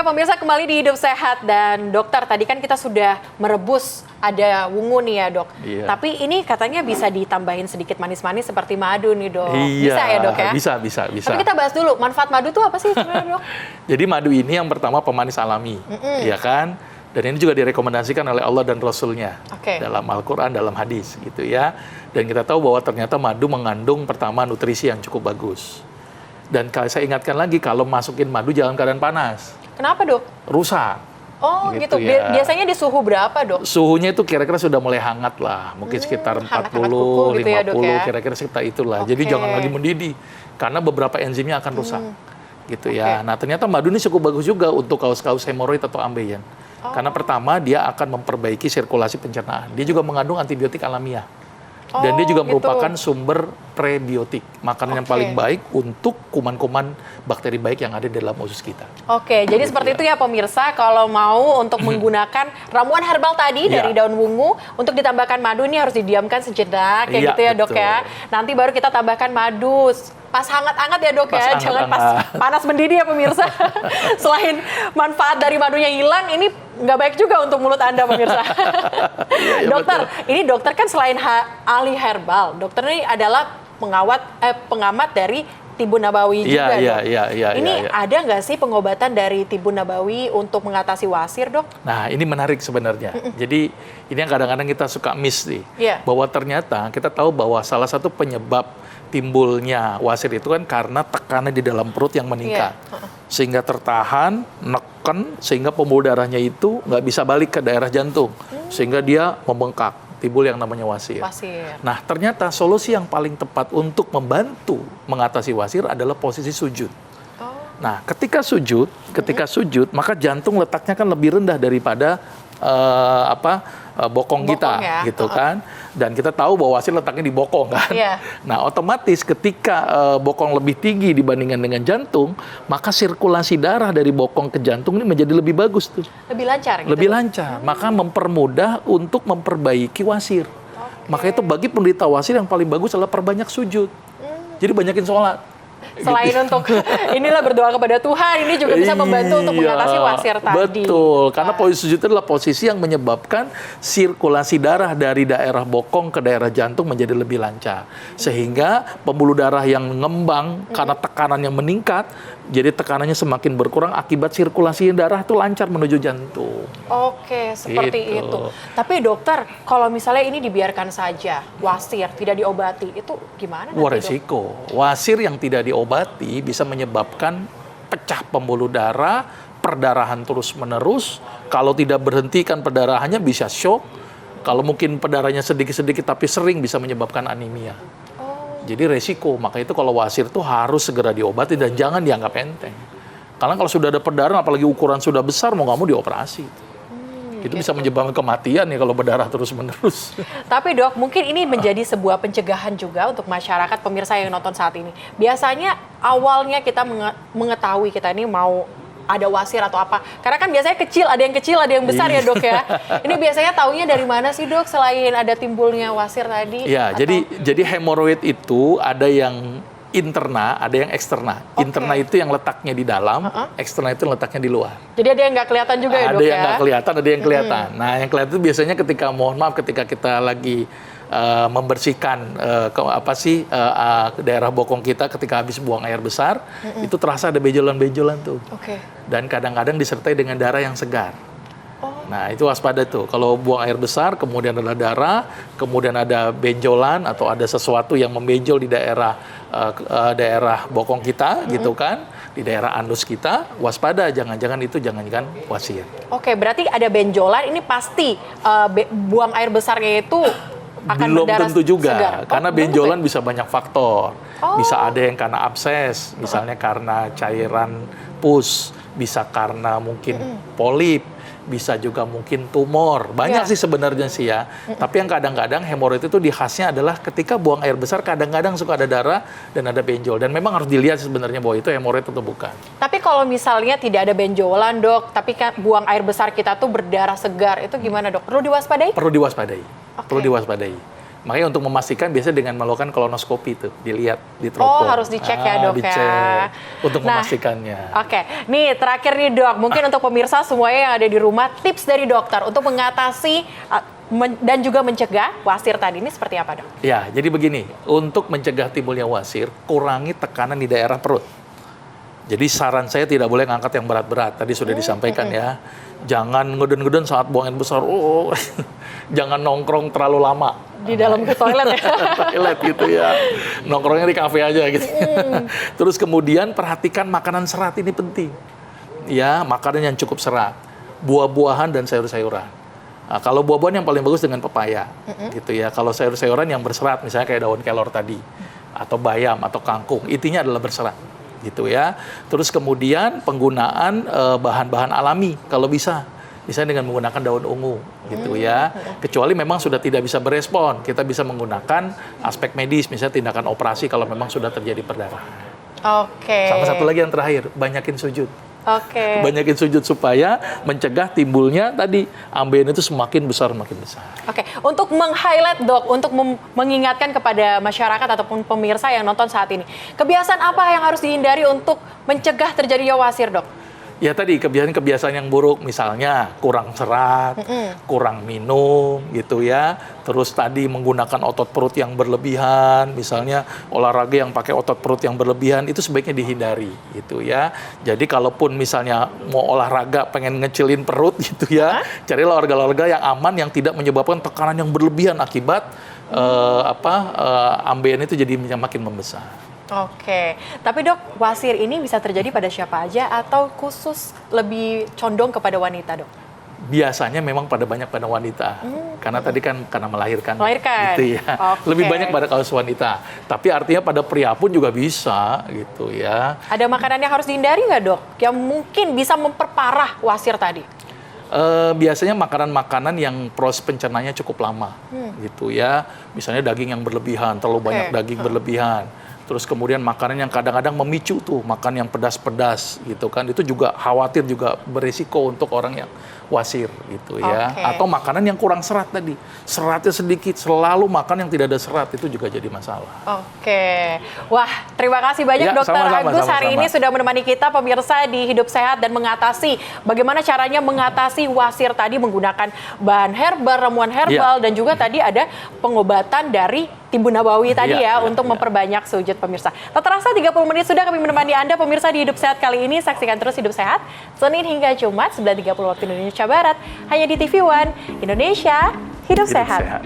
Oke pemirsa, kembali di Hidup Sehat. Dan dokter, tadi kan kita sudah merebus ada wungu nih ya dok. Iya. Tapi ini katanya bisa ditambahin sedikit manis-manis seperti madu nih dok. Iya, bisa ya dok ya? Bisa. Tapi kita bahas dulu, manfaat madu tuh apa sih sebenarnya dok? Jadi madu ini yang pertama pemanis alami, ya kan? Dan ini juga direkomendasikan oleh Allah dan Rasul-Nya dalam Al-Quran, dalam hadis gitu ya. Dan kita tahu bahwa ternyata madu mengandung pertama nutrisi yang cukup bagus. Dan saya ingatkan lagi, kalau masukin madu jangan keadaan panas. Kenapa dok? Rusak. Oh gitu. Ya. Biasanya di suhu berapa dok? Suhunya itu kira-kira sudah mulai hangat lah. Mungkin sekitar 40, gitu 50, ya, dok, ya? kira-kira sekitar itulah. Jadi jangan lagi mendidih. Karena beberapa enzimnya akan rusak. Gitu ya. Nah ternyata madu ini cukup bagus juga untuk kaus-kaus hemoroid atau ambeien. Karena pertama dia akan memperbaiki sirkulasi pencernaan. Dia juga mengandung antibiotik alamiah. Dan dia juga merupakan sumber prebiotik, makanan yang paling baik untuk kuman-kuman bakteri baik yang ada di dalam usus kita. Oke, jadi seperti itu ya pemirsa, kalau mau untuk menggunakan ramuan herbal tadi dari daun wungu, untuk ditambahkan madu ini harus didiamkan sejenak, kayak gitu ya dok ya. Nanti baru kita tambahkan madu. Pas hangat-hangat ya dok ya, jangan pas panas mendidih ya pemirsa. Selain manfaat dari madunya hilang, ini nggak baik juga untuk mulut Anda pemirsa. Dokter, ini dokter kan selain ahli herbal, dokter ini adalah pengamat dari Tibun Nabawi juga dok. Ini ada nggak sih pengobatan dari Tibun Nabawi untuk mengatasi wasir dok? Nah ini menarik sebenarnya. Jadi ini yang kadang-kadang kita suka miss nih. Bahwa ternyata kita tahu bahwa salah satu penyebab timbulnya wasir itu kan karena tekanan di dalam perut yang meningkat. Sehingga tertahan, neken, sehingga pembuluh darahnya itu nggak bisa balik ke daerah jantung. Sehingga dia membengkak, timbul yang namanya wasir. Nah ternyata solusi yang paling tepat untuk membantu mengatasi wasir adalah posisi sujud. Nah ketika sujud, maka jantung letaknya kan lebih rendah daripada bokong kita, gitu kan. Dan kita tahu bahwa wasir letaknya di bokong kan. Nah otomatis ketika bokong lebih tinggi dibandingkan dengan jantung, maka sirkulasi darah dari bokong ke jantung ini menjadi lebih bagus tuh. Lebih lancar gitu? Lebih lancar, maka mempermudah untuk memperbaiki wasir. Maka itu bagi penderita wasir yang paling bagus adalah perbanyak sujud. Jadi banyakin sholat. Selain untuk inilah berdoa kepada Tuhan, ini juga bisa membantu untuk mengatasi wasir tadi. Betul, karena posisi sujud itu adalah posisi yang menyebabkan sirkulasi darah dari daerah bokong ke daerah jantung menjadi lebih lancar. Sehingga pembuluh darah yang ngembang karena tekanan yang meningkat, jadi tekanannya semakin berkurang akibat sirkulasi darah itu lancar menuju jantung. Oke, seperti itu. Tapi dokter, kalau misalnya ini dibiarkan saja, wasir tidak diobati, itu gimana? Wah, resiko. Wasir yang tidak diobati bisa menyebabkan pecah pembuluh darah, perdarahan terus-menerus. Kalau tidak berhentikan perdarahannya bisa shock. Kalau mungkin perdarahannya sedikit-sedikit tapi sering bisa menyebabkan anemia. Jadi resiko, maka itu kalau wasir itu harus segera diobati dan jangan dianggap enteng. Karena kalau sudah ada perdarahan, apalagi ukuran sudah besar, mau nggak mau dioperasi. Itu bisa menyebabkan kematian ya kalau berdarah terus-menerus. Tapi dok, mungkin ini menjadi sebuah pencegahan juga untuk masyarakat pemirsa yang nonton saat ini. Biasanya awalnya kita mengetahui kita ini mau ada wasir atau apa. Karena kan biasanya kecil, ada yang besar ya dok ya. Ini biasanya taunya dari mana sih dok selain ada timbulnya wasir tadi? Ya, jadi hemoroid itu ada yang interna, ada yang eksterna. Interna itu yang letaknya di dalam, eksterna itu yang letaknya di luar. Jadi ada yang nggak kelihatan juga ya dok ya? Ada yang nggak kelihatan, ada yang kelihatan. Nah yang kelihatan itu biasanya ketika, mohon maaf, ketika kita lagi membersihkan daerah bokong kita ketika habis buang air besar, itu terasa ada benjolan-benjolan tuh. Dan kadang-kadang disertai dengan darah yang segar. Nah itu waspada tuh, kalau buang air besar, kemudian ada darah, kemudian ada benjolan atau ada sesuatu yang membenjol di daerah bokong kita, gitu kan, di daerah anus kita, waspada, jangan-jangan itu jangan-jangan wasir. Oke, berarti ada benjolan, ini pasti buang air besarnya itu akan belum tentu juga, segar. Karena benjolan bisa banyak faktor. Bisa ada yang karena abses, misalnya karena cairan pus, bisa karena mungkin polip, bisa juga mungkin tumor. Banyak sih sebenarnya sih ya. Tapi yang kadang-kadang hemoroid itu di khasnya adalah ketika buang air besar kadang-kadang suka ada darah dan ada benjol. Dan memang harus dilihat sebenarnya bahwa itu hemoroid atau bukan. Tapi kalau misalnya tidak ada benjolan dok, tapi kan buang air besar kita tuh berdarah segar, itu gimana dok? Perlu diwaspadai? Perlu diwaspadai. Perlu diwaspadai. Makanya untuk memastikan biasanya dengan melakukan kolonoskopi itu, dilihat di teropong. Oh, harus dicek ya dok dicek, ya. untuk memastikannya. Oke, nih terakhir nih dok, mungkin untuk pemirsa semuanya yang ada di rumah, tips dari dokter untuk mengatasi dan juga mencegah wasir tadi ini seperti apa dok? Ya, jadi begini, untuk mencegah timbulnya wasir, kurangi tekanan di daerah perut. Jadi saran saya tidak boleh ngangkat yang berat-berat, tadi sudah disampaikan ya. Jangan ngeden-ngeden saat buang air besar, jangan nongkrong terlalu lama. Di dalam ke toilet ya? Toilet gitu ya, nongkrongnya di kafe aja gitu. Terus kemudian perhatikan makanan serat, ini penting. Ya, makanan yang cukup serat, buah-buahan dan sayur-sayuran. Nah, kalau buah-buahan yang paling bagus dengan pepaya, gitu ya. Kalau sayur-sayuran yang berserat, misalnya kayak daun kelor tadi, atau bayam, atau kangkung, intinya adalah berserat, gitu ya. Terus kemudian penggunaan bahan-bahan alami, kalau bisa. Misalnya dengan menggunakan daun ungu, gitu ya. Kecuali memang sudah tidak bisa berespon, kita bisa menggunakan aspek medis, misalnya tindakan operasi kalau memang sudah terjadi perdarahan. Oke. Sama satu lagi yang terakhir, banyakin sujud. Oke. Banyakin sujud supaya mencegah timbulnya tadi ambeien itu semakin besar makin besar. Oke, untuk meng-highlight dok, untuk mengingatkan kepada masyarakat ataupun pemirsa yang nonton saat ini, kebiasaan apa yang harus dihindari untuk mencegah terjadinya wasir dok? Ya tadi kebiasaan-kebiasaan yang buruk, misalnya kurang serat, kurang minum gitu ya. Terus tadi menggunakan otot perut yang berlebihan, misalnya olahraga yang pakai otot perut yang berlebihan, itu sebaiknya dihindari gitu ya. Jadi kalaupun misalnya mau olahraga pengen ngecilin perut gitu ya, carilah olahraga yang aman yang tidak menyebabkan tekanan yang berlebihan akibat ambeien itu jadi makin membesar. Oke, tapi dok, wasir ini bisa terjadi pada siapa aja atau khusus lebih condong kepada wanita dok? Biasanya memang banyak pada wanita, karena tadi kan karena melahirkan. Gitu ya. Okay. Lebih banyak pada kasus wanita, tapi artinya pada pria pun juga bisa gitu ya. Ada makanan yang harus dihindari nggak dok, yang mungkin bisa memperparah wasir tadi? Biasanya makanan-makanan yang proses pencernaannya cukup lama, gitu ya. Misalnya daging yang berlebihan, terlalu banyak daging berlebihan. Terus kemudian makanan yang kadang-kadang memicu tuh, makan yang pedas-pedas gitu kan, itu juga khawatir juga berisiko untuk orang yang wasir gitu ya. Atau makanan yang kurang serat tadi, seratnya sedikit, selalu makan yang tidak ada serat, itu juga jadi masalah. Oke, wah terima kasih banyak Dokter Agus hari ini sudah menemani kita pemirsa di Hidup Sehat dan mengatasi bagaimana caranya mengatasi wasir tadi menggunakan bahan herbal, ramuan herbal dan juga tadi ada pengobatan dari Timbun Nabawi tadi untuk memperbanyak sujud pemirsa. Tak terasa 30 menit sudah kami menemani Anda pemirsa di Hidup Sehat kali ini. Saksikan terus Hidup Sehat Senin hingga Jumat 9.30 waktu Indonesia Barat hanya di TV One. Indonesia Hidup Sehat.